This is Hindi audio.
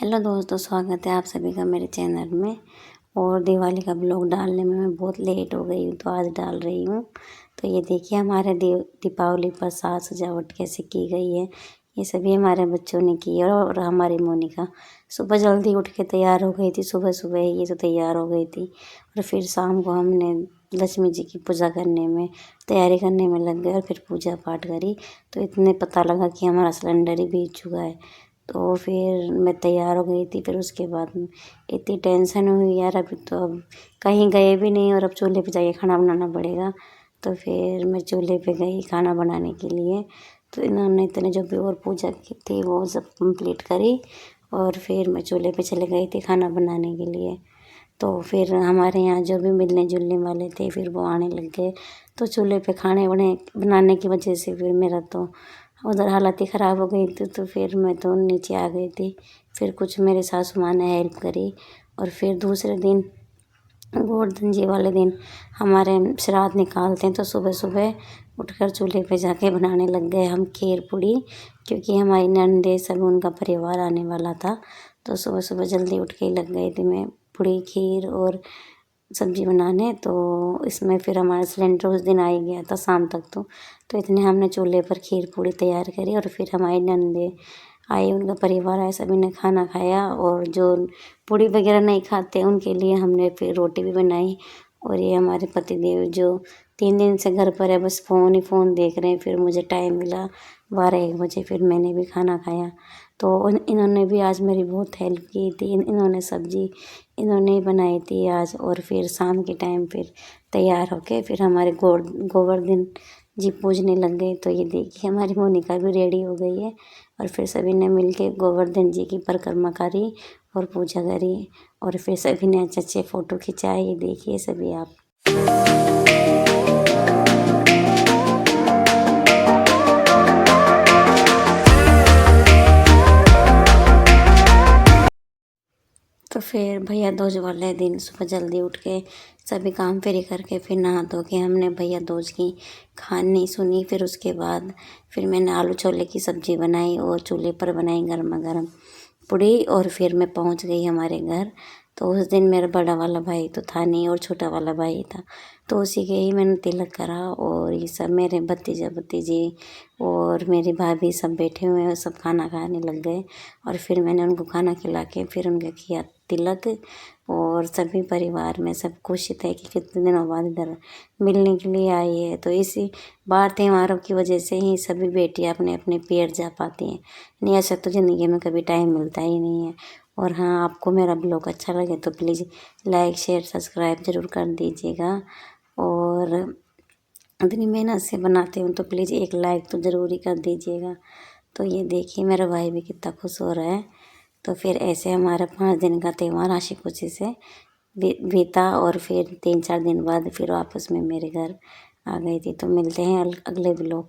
हेलो दोस्तों, स्वागत है आप सभी का मेरे चैनल में। और दिवाली का ब्लॉग डालने में मैं बहुत लेट हो गई हूँ, तो आज डाल रही हूँ। तो ये देखिए हमारे दीपावली पर साज सजावट कैसे की गई है। ये सभी हमारे बच्चों ने की है और हमारी मोनिका सुबह जल्दी उठ के तैयार हो गई थी। सुबह सुबह ही ये तो तैयार हो गई थी और फिर शाम को हमने लक्ष्मी जी की पूजा करने में तैयारी करने में लग गए और फिर पूजा पाठ करी। तो इतने पता लगा कि हमारा सिलेंडर ही बीत चुका है। तो फिर मैं तैयार हो गई थी। फिर उसके बाद इतनी टेंशन हुई यार, अभी तो अब कहीं गए भी नहीं और अब चूल्हे पे जाके खाना बनाना पड़ेगा। तो फिर मैं चूल्हे पे गई खाना बनाने के लिए। तो इन्होंने इतने जो भी और पूजा की थी वो सब कंप्लीट करी और फिर मैं चूल्हे पे चले गई थी खाना बनाने के लिए। तो फिर हमारे यहाँ जो भी मिलने जुलने वाले थे फिर वो आने लग गए। तो चूल्हे पे खाने बनाने की वजह से फिर मेरा तो उधर हालत ही ख़राब हो गई थी। तो फिर मैं तो नीचे आ गई थी। फिर कुछ मेरे सासू माँ ने हेल्प करी और फिर दूसरे दिन गोवर्धन जी वाले दिन हमारे श्राद्ध निकालते हैं। तो सुबह सुबह उठकर चूल्हे पे जाके बनाने लग गए हम खीर पूड़ी, क्योंकि हमारी ननदे सब उनका परिवार आने वाला था। तो सुबह सुबह जल्दी उठ के ही लग गई थी मैं पूड़ी खीर और सब्ज़ी बनाने। तो इसमें फिर हमारा सिलेंडर उस दिन आ ही गया था शाम तक। तो इतने हमने चूल्हे पर खीर पूड़ी तैयार करी और फिर हमारी ननदे आए, उनका परिवार आया, सभी ने खाना खाया। और जो पूड़ी वगैरह नहीं खाते उनके लिए हमने फिर रोटी भी बनाई। और ये हमारे पतिदेव जो 3 दिन से घर पर है, बस फ़ोन ही फ़ोन देख रहे हैं। फिर मुझे टाइम मिला 12-1 बजे, फिर मैंने भी खाना खाया। तो इन्होंने भी आज मेरी बहुत हेल्प की थी। इन्होंने सब्ज़ी इन्होंने ही बनाई थी आज। और फिर शाम के टाइम फिर तैयार होके फिर हमारे गोवर्धन जी पूजने लग गए। तो ये देखिए हमारी मोनिका भी रेडी हो गई है और फिर सभी ने मिलके गोवर्धन जी की परिक्रमा करी और पूजा करी और फिर सभी ने अच्छे अच्छे फ़ोटो खिंचाए। ये देखिए सभी आप। तो फिर भैया दूज वाले दिन सुबह जल्दी उठ के सभी काम फ्री करके फिर नहा धो के हमने भैया दूज की कहानी सुनी। फिर उसके बाद फिर मैंने आलू छोले की सब्ज़ी बनाई और चूल्हे पर बनाई गर्मा गर्म पूड़ी। और फिर मैं पहुंच गई हमारे घर। तो उस दिन मेरा बड़ा वाला भाई तो था नहीं और छोटा वाला भाई था। तो उसी के ही मैंने तिलक करा और ये सब मेरे भतीजा भतीजी और मेरी भाभी सब बैठे हुए हैं, सब खाना खाने लग गए। और फिर मैंने उनको खाना खिला के फिर उनका किया तिलक। और सभी परिवार में सब खुश थे कि कितने दिनों बाद इधर मिलने के लिए आई है। तो इसी बार त्योहारों की वजह से ही सभी बेटियां अपने अपने पेट जा पाती हैं, नहीं ऐसा तो ज़िंदगी में कभी टाइम मिलता ही नहीं है। और हाँ, आपको मेरा ब्लॉग अच्छा लगे तो प्लीज़ लाइक शेयर सब्सक्राइब ज़रूर कर दीजिएगा। और इतनी मेहनत से बनाते हूँ तो प्लीज़ एक लाइक तो ज़रूर ही कर दीजिएगा। तो ये देखिए मेरा भाई भी कितना खुश हो रहा है। तो फिर ऐसे हमारा 5 दिन का त्यौहार हँसी खुशी से बीता। और फिर 3-4 दिन बाद फिर वापस मैं मेरे घर आ गई थी। तो मिलते हैं अगले ब्लॉग